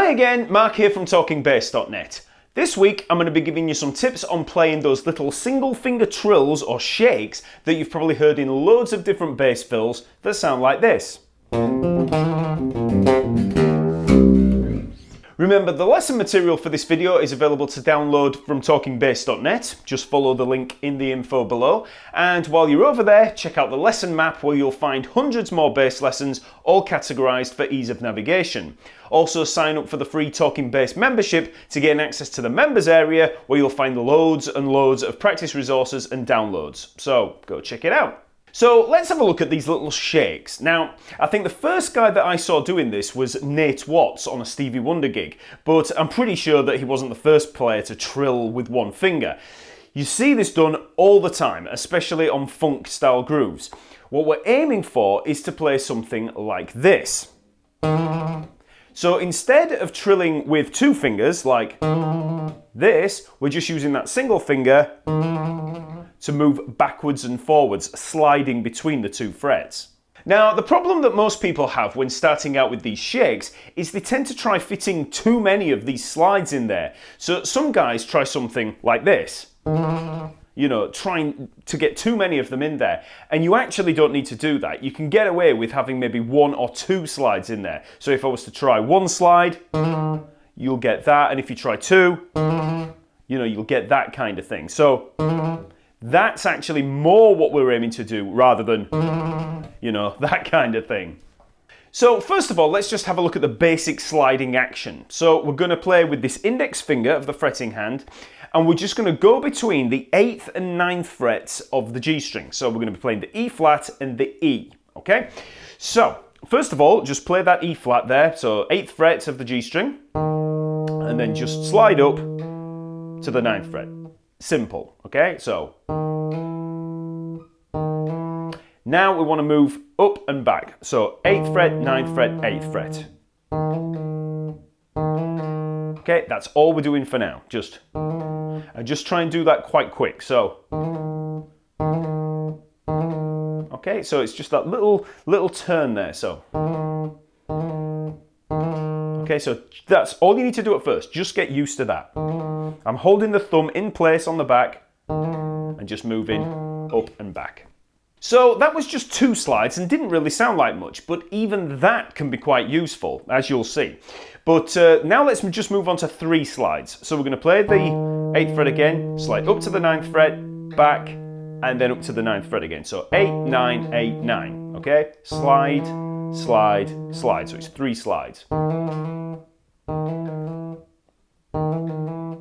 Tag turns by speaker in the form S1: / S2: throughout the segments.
S1: Hi again, Mark here from TalkingBass.net. This week I'm going to be giving you some tips on playing those little single finger trills or shakes that you've probably heard in loads of different bass fills that sound like this. Remember, the lesson material for this video is available to download from TalkingBass.net. Just follow the link in the info below. And while you're over there, check out the lesson map where you'll find hundreds more bass lessons, all categorized for ease of navigation. Also sign up for the free Talking Bass membership to gain access to the members area where you'll find loads and loads of practice resources and downloads. So go check it out. So let's have a look at these little shakes. Now, I think the first guy that I saw doing this was Nate Watts on a Stevie Wonder gig, but I'm pretty sure that he wasn't the first player to trill with one finger. You see this done all the time, especially on funk style grooves. What we're aiming for is to play something like this. So instead of trilling with two fingers like this, we're just using that single finger to move backwards and forwards, sliding between the two frets. Now, the problem that most people have when starting out with these shakes is they tend to try fitting too many of these slides in there. So some guys try something like this, you know, trying to get too many of them in there. And you actually don't need to do that. You can get away with having maybe one or two slides in there. So if I was to try one slide, you'll get that. And if you try two, you know, you'll get that kind of thing. So that's actually more what we're aiming to do rather than, you know, that kind of thing. So first of all, let's just have a look at the basic sliding action. So we're going to play with this index finger of the fretting hand, and we're just going to go between the 8th and 9th frets of the G string. So we're going to be playing the E flat and the E, okay? So first of all, just play that E flat there, so 8th fret of the G string, and then just slide up to the 9th fret. Simple, okay? So now we want to move up and back. So 8th fret, 9th fret, 8th fret. Okay, that's all we're doing for now. Just try and do that quite quick. So okay, so it's just that little turn there. So okay, so that's all you need to do at first. Just get used to that. I'm holding the thumb in place on the back and just moving up and back. So that was just two slides and didn't really sound like much, but even that can be quite useful, as you'll see. But now let's just move on to three slides. So we're going to play the 8th fret again, slide up to the 9th fret, back, and then up to the 9th fret again. So 8, 9, 8, 9, okay? Slide, slide, slide. So it's three slides.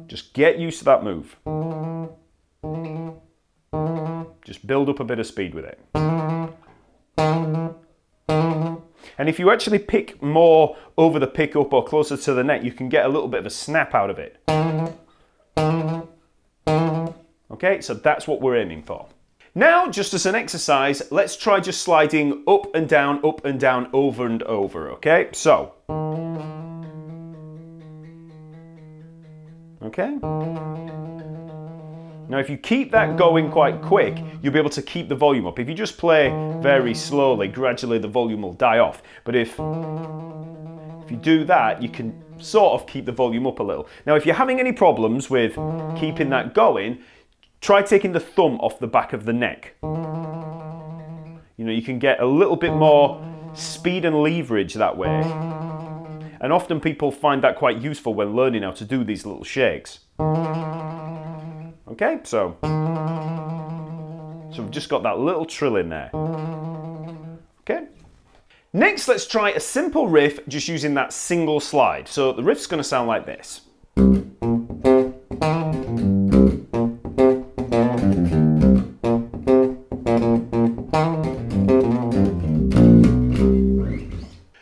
S1: Just get used to that move. Just build up a bit of speed with it. And if you actually pick more over the pickup or closer to the neck, you can get a little bit of a snap out of it. Okay, so that's what we're aiming for. Now, just as an exercise, let's try just sliding up and down, over and over, okay? So, okay? Now, if you keep that going quite quick, you'll be able to keep the volume up. If you just play very slowly, gradually the volume will die off. But if you do that, you can sort of keep the volume up a little. Now, if you're having any problems with keeping that going, try taking the thumb off the back of the neck. You know, you can get a little bit more speed and leverage that way. And often people find that quite useful when learning how to do these little shakes. Okay, so we've just got that little trill in there. Okay. Next, let's try a simple riff just using that single slide. So the riff's going to sound like this.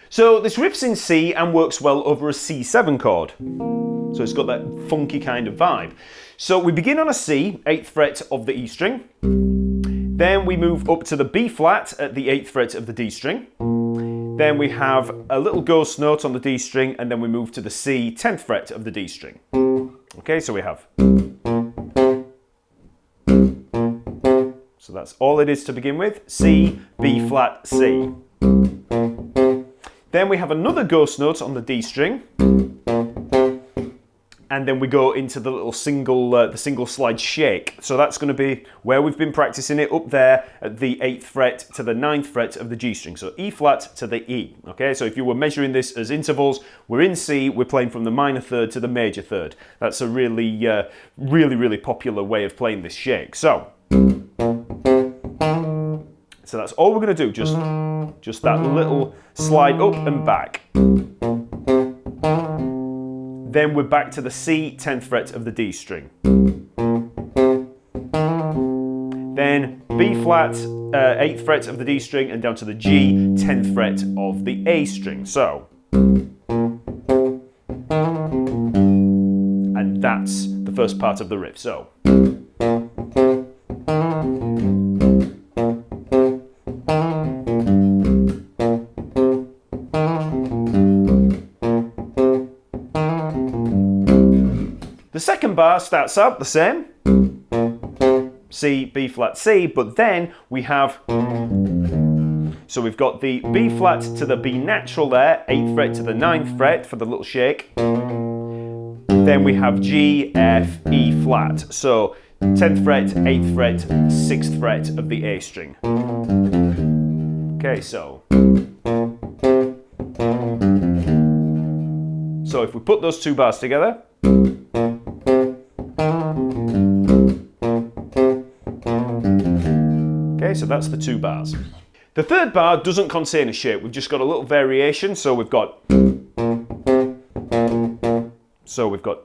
S1: So this riff's in C and works well over a C7 chord. So it's got that funky kind of vibe. So we begin on a C, 8th fret of the E string. Then we move up to the B flat at the 8th fret of the D string. Then we have a little ghost note on the D string, and then we move to the C, 10th fret of the D string. Okay, so we have. So that's all it is to begin with. C, B flat, C. Then we have another ghost note on the D string. and then we go into the little single slide shake. So that's going to be where we've been practicing it, up there at the 8th fret to the 9th fret of the G string. So E flat to the E. Okay, so if you were measuring this as intervals, we're in C, we're playing from the minor third to the major third. That's a really popular way of playing this shake. So that's all we're going to do, just that little slide up and back. Then we're back to the C 10th fret of the D string. Then B flat, 8th fret of the D string, and down to the G 10th fret of the A string. So, and that's the first part of the riff. So. The second bar starts out the same, C, B flat, C, but then we have, so we've got the B flat to the B natural there, 8th fret to the 9th fret for the little shake. Then we have G, F, E flat, so 10th fret, 8th fret, 6th fret of the A string. Okay, so if we put those two bars together, okay, so that's the two bars. The third bar doesn't contain a shake, we've just got a little variation, so we've got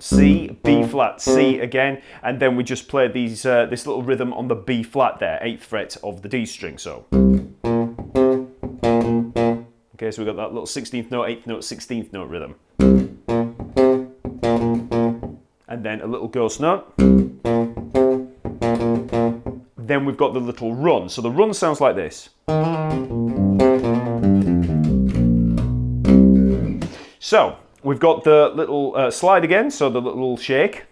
S1: C, B flat, C again, and then we just play these this little rhythm on the B flat there, 8th fret of the D string, so. Okay, so we've got that little 16th note, 8th note, 16th note rhythm. And then a little ghost note. Then we've got the little run. So the run sounds like this. So we've got the little slide again, so the little shake.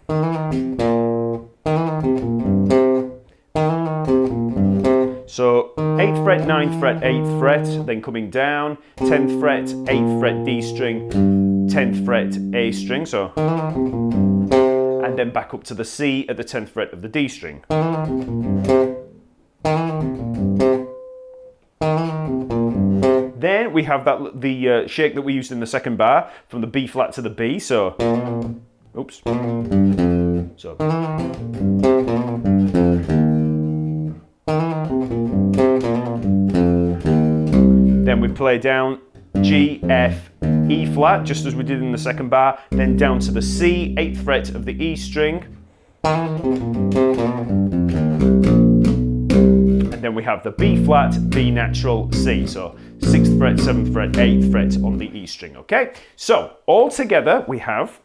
S1: So 8th fret, 9th fret, 8th fret, then coming down, 10th fret, 8th fret D string, 10th fret A string, so, and then back up to the C at the 10th fret of the D string. Then we have the shake that we used in the second bar from the B flat to the B, so, oops, so. Then we play down G, F, E flat, just as we did in the second bar, then down to the C, 8th fret of the E string. And then we have the B flat, B natural, C. So 6th fret, 7th fret, 8th fret on the E string, okay? So all together we have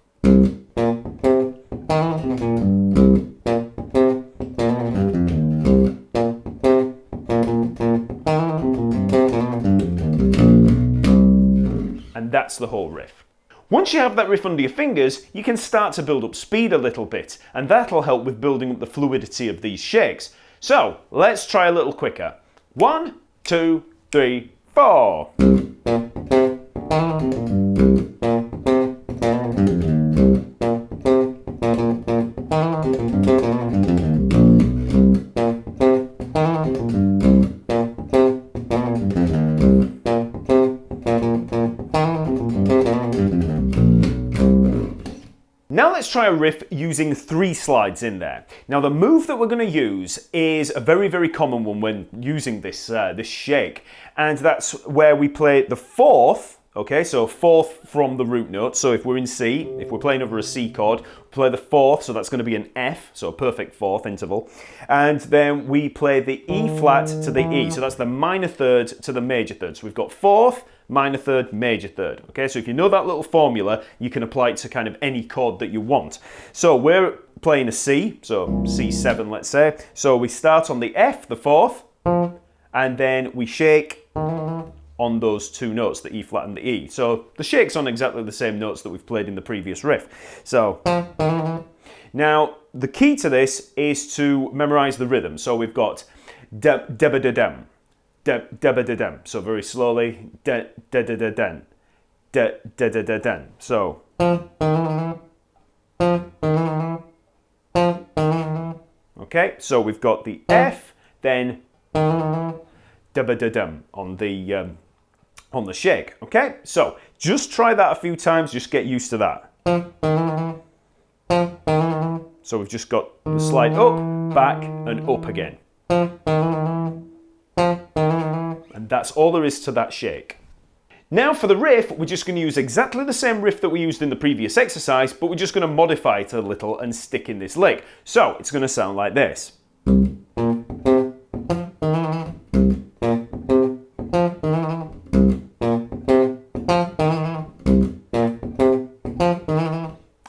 S1: and that's the whole riff. Once you have that riff under your fingers, you can start to build up speed a little bit, and that'll help with building up the fluidity of these shakes. So let's try a little quicker. 1, 2, 3, 4. Now let's try a riff using 3 slides in there. Now the move that we're going to use is a very common one when using this this shake, and that's where we play the 4th. Okay, so 4th from the root note. So if we're in C, if we're playing over a C chord, we play the 4th, so that's going to be an F, so a perfect 4th interval. And then we play the E flat to the E, so that's the minor third to the major third. So we've got 4th, minor third, major third. Okay, so if you know that little formula, you can apply it to kind of any chord that you want. So we're playing a C, so C7 let's say. So we start on the F, the 4th, and then we shake on those 2 notes, the E flat and the E. So the shake's on exactly the same notes that we've played in the previous riff. So now the key to this is to memorize the rhythm. So we've got deb-a-da-dum, deb-a-da-dum. So very slowly, de-da-da-da-dun, de-da-da-da-dun. So Okay, so we've got the F, then da-ba-da-dum on the shake. Okay, so just try that a few times, just get used to that. So we've just got the slide up, back, and up again. And that's all there is to that shake. Now for the riff, we're just going to use exactly the same riff that we used in the previous exercise, but we're just going to modify it a little and stick in this lick. So it's going to sound like this.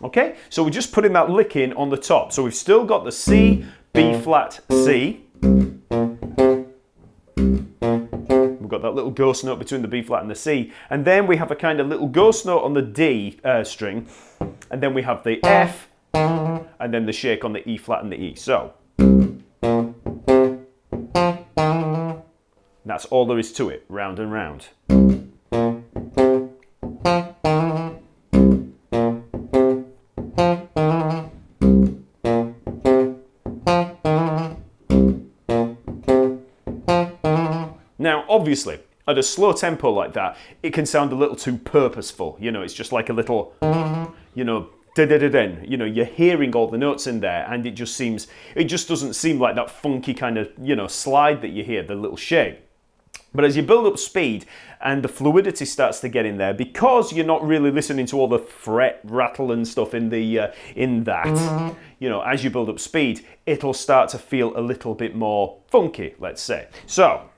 S1: Okay, so we're just putting that lick in on the top. So we've still got the C, B flat, C. We've got that little ghost note between the B flat and the C. And then we have a kind of little ghost note on the D string. And then we have the F, and then the shake on the E flat and the E. So that's all there is to it, round and round. Now, obviously, at a slow tempo like that, it can sound a little too purposeful. You know, it's just like a little, you know, da-da-da-den. You know, you're hearing all the notes in there, and it just doesn't seem like that funky kind of, you know, slide that you hear, the little shake. But as you build up speed and the fluidity starts to get in there, because you're not really listening to all the fret, rattle and stuff in that, you know, as you build up speed, it'll start to feel a little bit more funky, let's say. So.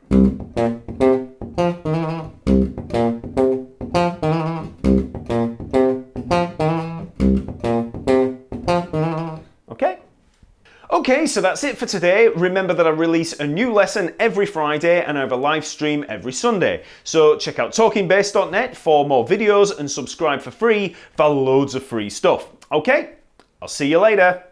S1: Okay, so that's it for today. Remember that I release a new lesson every Friday and I have a live stream every Sunday. So check out TalkingBass.net for more videos and subscribe for free for loads of free stuff. Okay, I'll see you later.